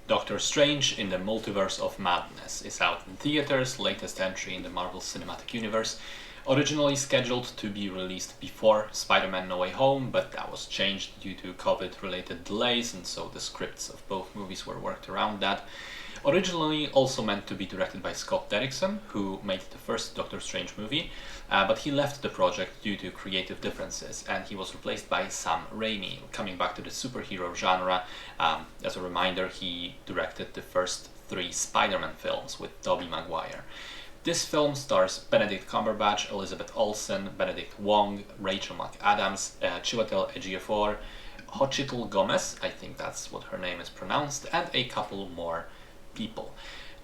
Doctor Strange in the Multiverse of Madness is out in theaters, latest entry in the Marvel Cinematic Universe. Originally scheduled to be released before Spider-Man No Way Home, but that was changed due to COVID-related delays, and so the scripts of both movies were worked around that. Originally also meant to be directed by Scott Derrickson, who made the first Doctor Strange movie, but he left the project due to creative differences, and he was replaced by Sam Raimi, coming back to the superhero genre. As a reminder, he directed the first three Spider-Man films with Tobey Maguire. This film stars Benedict Cumberbatch, Elizabeth Olsen, Benedict Wong, Rachel McAdams, Chiwetel Ejiofor, Xochitl Gomez, I think that's what her name is pronounced, and a couple more people.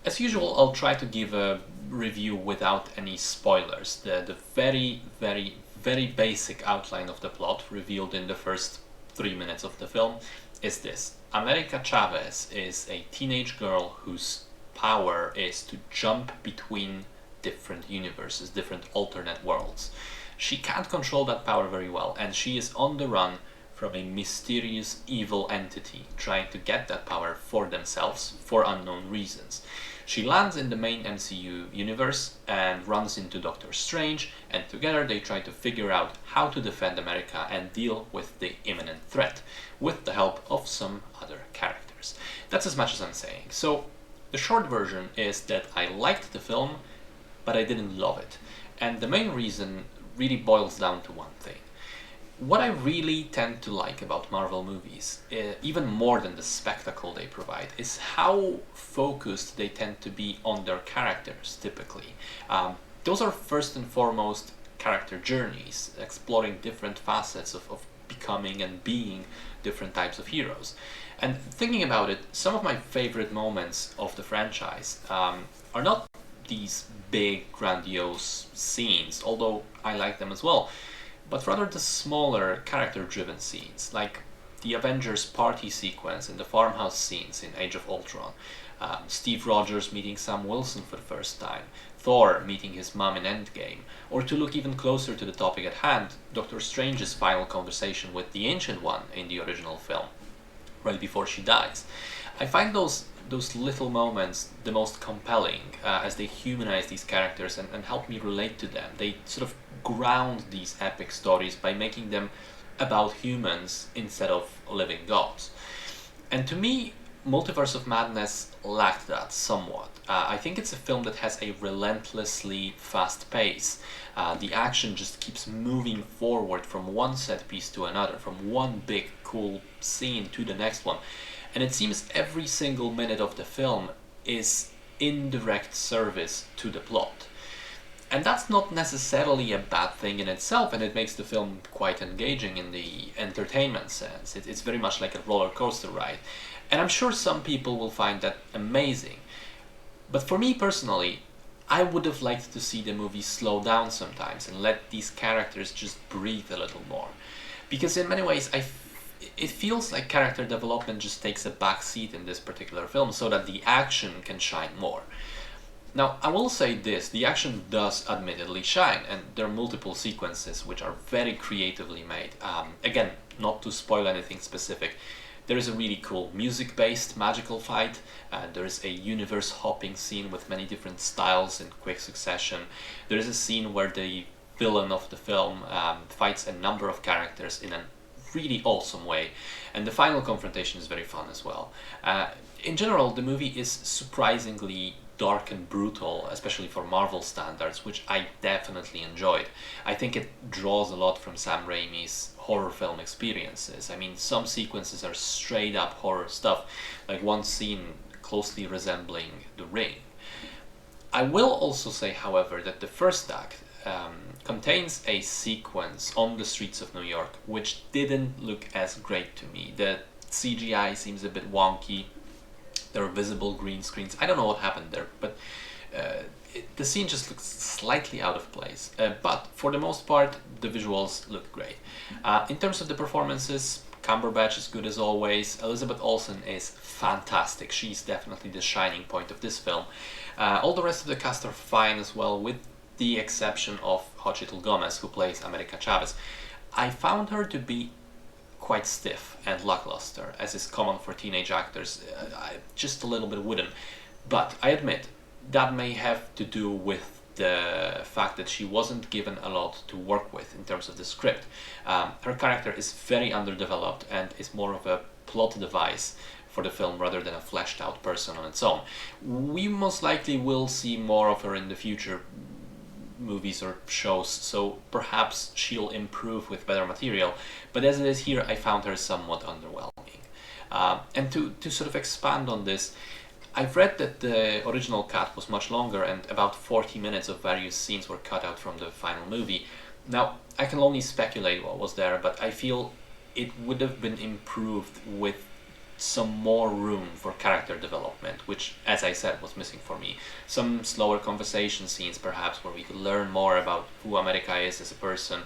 As usual, I'll try to give a review without any spoilers. The very, very, very basic outline of the plot, revealed in the first 3 minutes of the film, is this. America Chavez is a teenage girl whose power is to jump between different universes, different alternate worlds. She can't control that power very well, and she is on the run from a mysterious evil entity trying to get that power for themselves for unknown reasons. She lands in the main MCU universe and runs into Doctor Strange, and together they try to figure out how to defend America and deal with the imminent threat, with the help of some other characters. That's as much as I'm saying. So, the short version is that I liked the film, but I didn't love it. And the main reason really boils down to one thing. What I really tend to like about Marvel movies, even more than the spectacle they provide, is how focused they tend to be on their characters, typically. Those are first and foremost character journeys, exploring different facets of becoming and being different types of heroes. And thinking about it, some of my favorite moments of the franchise are not these big, grandiose scenes, although I like them as well, but rather the smaller, character-driven scenes, like the Avengers party sequence and the farmhouse scenes in Age of Ultron, Steve Rogers meeting Sam Wilson for the first time, Thor meeting his mom in Endgame, or to look even closer to the topic at hand, Doctor Strange's final conversation with the Ancient One in the original film, right before she dies. I find those little moments the most compelling, as they humanize these characters and help me relate to them. They sort of ground these epic stories by making them about humans instead of living gods. And to me, Multiverse of Madness lacked that somewhat. I think it's a film that has a relentlessly fast pace. The action just keeps moving forward from one set piece to another, from one big cool scene to the next one. And it seems every single minute of the film is in direct service to the plot. And that's not necessarily a bad thing in itself, and it makes the film quite engaging in the entertainment sense. It's very much like a roller coaster ride. And I'm sure some people will find that amazing. But for me personally, I would have liked to see the movie slow down sometimes and let these characters just breathe a little more. Because in many ways, it feels like character development just takes a back seat in this particular film so that the action can shine more. Now, I will say this, the action does admittedly shine, and there are multiple sequences which are very creatively made. Again, not to spoil anything specific, there is a really cool music-based magical fight, there is a universe-hopping scene with many different styles in quick succession, there is a scene where the villain of the film fights a number of characters in a really awesome way, and the final confrontation is very fun as well. In general, the movie is surprisingly dark and brutal, especially for Marvel standards, which I definitely enjoyed. I think it draws a lot from Sam Raimi's horror film experiences. I mean, some sequences are straight up horror stuff, like one scene closely resembling The Ring. I will also say, however, that the first act contains a sequence on the streets of New York which didn't look as great to me. The CGI seems a bit wonky. There are visible green screens. I don't know what happened there, but the scene just looks slightly out of place. But for the most part, the visuals look great. In terms of the performances, Cumberbatch is good as always. Elizabeth Olsen is fantastic. She's definitely the shining point of this film. All the rest of the cast are fine as well, with the exception of Xochitl Gomez, who plays America Chavez. I found her to be quite stiff and lackluster, as is common for teenage actors, just a little bit wooden. But I admit, that may have to do with the fact that she wasn't given a lot to work with in terms of the script. Her character is very underdeveloped and is more of a plot device for the film rather than a fleshed out person on its own. We most likely will see more of her in the future movies or shows, so perhaps she'll improve with better material, but as it is here, I found her somewhat underwhelming. And to sort of expand on this, I've read that the original cut was much longer and about 40 minutes of various scenes were cut out from the final movie. Now, I can only speculate what was there, but I feel it would have been improved with some more room for character development, which, as I said, was missing for me. Some slower conversation scenes, perhaps, where we could learn more about who America is as a person,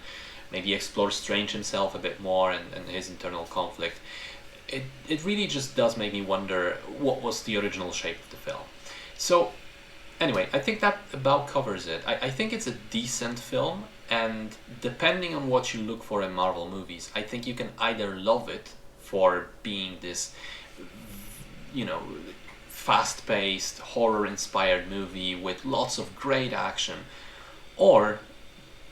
maybe explore Strange himself a bit more and his internal conflict. It really just does make me wonder what was the original shape of the film. So, anyway, I think that about covers it. I think it's a decent film, and depending on what you look for in Marvel movies, I think you can either love it for being this, fast-paced, horror-inspired movie with lots of great action, or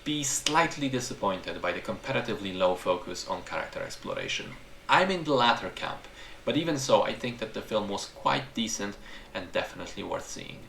be slightly disappointed by the comparatively low focus on character exploration. I'm in the latter camp, but even so, I think that the film was quite decent and definitely worth seeing.